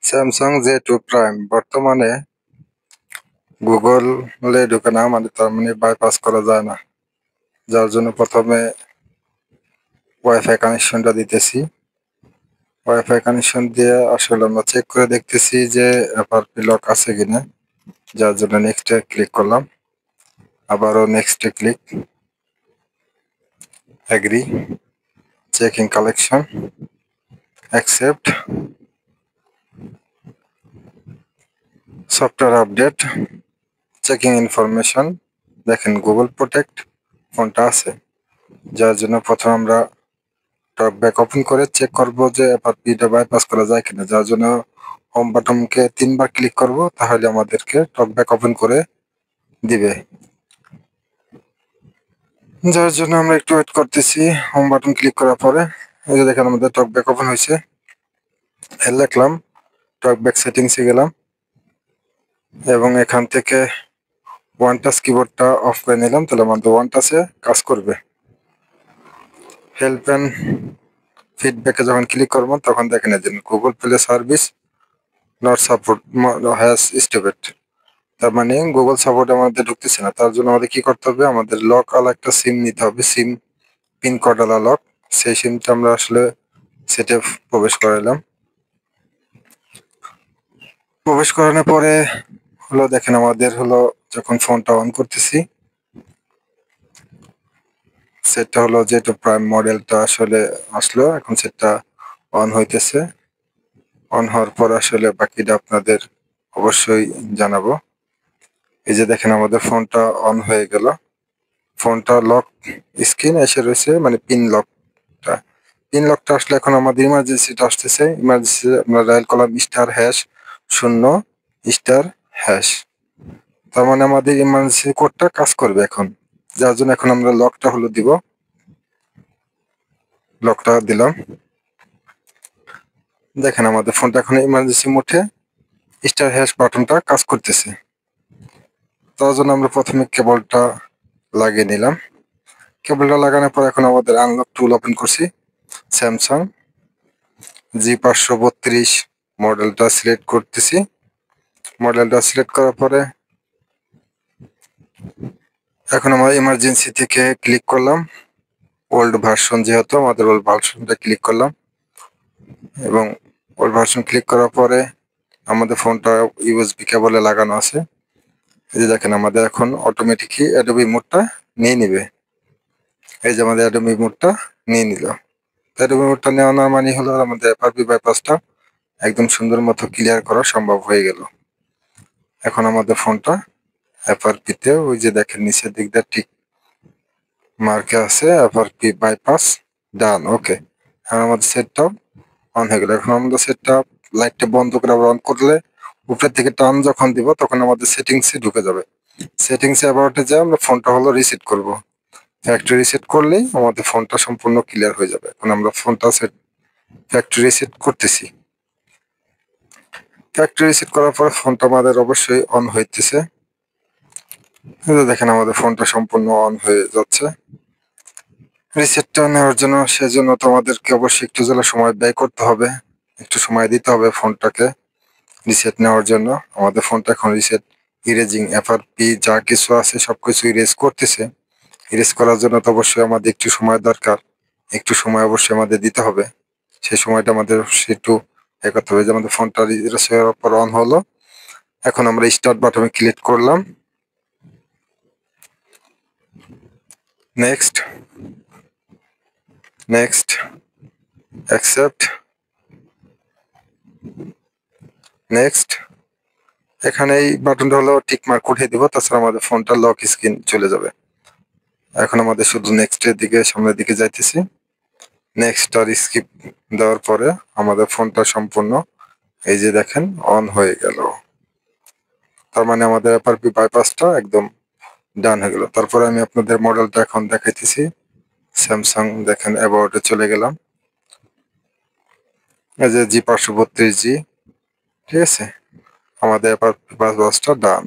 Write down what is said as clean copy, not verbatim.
Samsung Z2 prime বর্তমানে গুগলে ঢুকে না, মানে তার মানে বাইপাস করা যায় না। যার জন্য প্রথমে ওয়াইফাই কানেকশনটা দিতেছি। ওয়াইফাই কানেকশন দিয়ে আসলে আমরা চেক করে দেখতেছি যে FRP লক আছে কিনা। যার জন্য নেক্সটে ক্লিক করলাম, আবারও নেক্সটে click, agree, checking collection, accept, software update, checking information. দেখেন গুগল প্রোটেক্ট ফোনটা আছে। যার জন্য প্রথমে আমরা টকব্যাক ওপেন করে চেক করব যে FRP-টা বাইপাস করা যায় কিনা। যার জন্য হোম বাটনকে 3 বার ক্লিক করব, তাহলে আমাদেরকে টকব্যাক ওপেন করে দিবে। যার জন্য আমরা একটু ওয়েট করতেছি। হোম বাটন ক্লিক করার পরে এই যে দেখেন আমাদের টকব্যাক ওপেন হয়েছে। লিখলাম, টকব্যাক সেটিংসে গেলাম এবং এখান থেকে ওয়ান টাচ কিবোর্ডটা অফ করে নিলাম, তাহলে আমাদের ওয়ান টাচে কাজ করবে। হেল্প অ্যান্ড ফিডব্যাকে যখন ক্লিক করবো তখন দেখেন এই Google play service not support has stopped. তার মানে গুগল সাপোর্ট আমাদের ঢুকতেছে না। তার জন্য আমাদের কি করতে হবে, আমাদের লক আলা একটা সিম নিতে হবে, সিম পিন কোড আলা লক। সেই সিমটা আমরা আসলে সেটে প্রবেশ করালাম। প্রবেশ করানোর পরে হলো দেখেন আমাদের হলো যখন ফোনটা অন করতেছি, সেটটা হলো যেটা প্রাইম মডেলটা আসলে আসলো, এখন সেটটা অন হইতেছে। অন হওয়ার পর আসলে বাকিটা আপনাদের অবশ্যই জানাবো। এই যে দেখেন আমাদের ফোনটা অন হয়ে গেল। ফোনটা লক স্ক্রিন এসে রয়েছে, মানে পিন লকটা। পিন লকটা আসলে এখন আমাদের ইমার্জেন্সিটা আসতেছে। ইমার্জেন্সি আমরা ডায়াল করলাম *0# তার মানে আমাদের ইমার্জেন্সি কোডটা কাজ করবে এখন। যার জন্য এখন আমরা লকটা হলো দিব। লকটা দিলাম। দেখেন আমাদের ফোনটা এখন ইমার্জেন্সি মোডে *# বাটনটা কাজ করতেছে। তার জন্য আমরা প্রথমে কেবলটা লাগিয়ে নিলাম। কেবলটা লাগানোর পর এখন আমাদের আনলক টুল ওপেন করছি। স্যামসাং G532 মডেলটা সিলেক্ট করতেছি। মডেলটা সিলেক্ট করার পরে এখন আমরা ইমার্জেন্সি থেকে ক্লিক করলাম। ওল্ড ভার্সন যেহেতু আমাদের ওল্ড ভার্সনটা ক্লিক করলাম এবং ওল্ড ভার্সন ক্লিক করার পরে আমাদের ফোনটা USB কেবলে লাগানো আছে। এই যে দেখেন আমাদের এখন অটোমেটিকই অ্যাডোবি মোডটা নিয়ে নিবে। এই যে আমাদের অ্যাডোবি মোডটা নিয়ে নিল। অ্যাডোবি মোডটা নেওয়ার মানে হলো আমাদের FRP বাইপাসটা একদম সুন্দর মতো ক্লিয়ার করা সম্ভব হয়ে গেল। এখন আমাদের ফোনটা FRP-তে ওই যে দেখেন নিচের দিক দিয়ে ঠিক মার্কে আছে FRP বাইপাস ডান, ওকে। এখন আমাদের সেটটা অন হয়ে গেল। এখন আমাদের সেটটা লাইটটা বন্ধ করে আবার অন করলে উপরের থেকে টান যখন দিব তখন আমাদের সেটিংসে ঢুকে যাবে। সেটিংসে অ্যাবাউটে যা আমরা ফোনটা হলো রিসেট করব। ফ্যাক্টরি রিসেট করলেই আমাদের ফোনটা সম্পূর্ণ ক্লিয়ার হয়ে যাবে। এখন আমরা ফোনটা ফ্যাক্টরি রিসেট করতেছি। ফ্যাক্টরি রিসেট করার পর ফোনটা আমাদের অবশ্যই অন হইতেছে। দেখেন আমাদের ফোনটা সম্পূর্ণ অন হয়ে যাচ্ছে। রিসেটটা নেওয়ার জন্য সেজন্য তো আমাদেরকে অবশ্যই একটু সময় ব্যয় করতে হবে, একটু সময় দিতে হবে ফোনটাকে রিসেট নেওয়ার জন্য। আমাদের ফোনটা এখন রিসেট ইরেজিং FRP যা কিছু আছে সবকিছু ইরেজ করতেছে। ইরেজ করার জন্য তো অবশ্যই আমাদের একটু সময় দরকার, একটু সময় অবশ্যই আমাদের দিতে হবে। সেই সময়টা আমাদের একটু করতে হবে। যে আমাদের ফোনটা ইরেজ হওয়ার পর অন হলো। এখন আমরা স্টার্ট বাটনে ক্লিক করলাম, নেক্সট, নেক্সট, অ্যাকসেপ্ট, নেক্সট। এখানে এই বাটনটা হলো টিক মার্ক উঠিয়ে দিব, তাছাড়া আমাদের ফোনটা লক স্ক্রিন চলে যাবে। এখন আমাদের শুধু নেক্সটের দিকে সামনের দিকে যাইতেছি। নেক্সট আর স্কিপ দেওয়ার পরে আমাদের ফোনটা সম্পূর্ণ এই যে দেখেন অন হয়ে গেল। তার মানে আমাদের FRP বাইপাসটা একদম ডান হয়ে গেল। তারপরে আমি আপনাদের মডেলটা এখন দেখাইতেছি। স্যামসাং দেখেন অ্যাবাউটে চলে গেলাম। এই যে G532G, ঠিক আছে, আমাদের FRP বাইপাসটা ডান।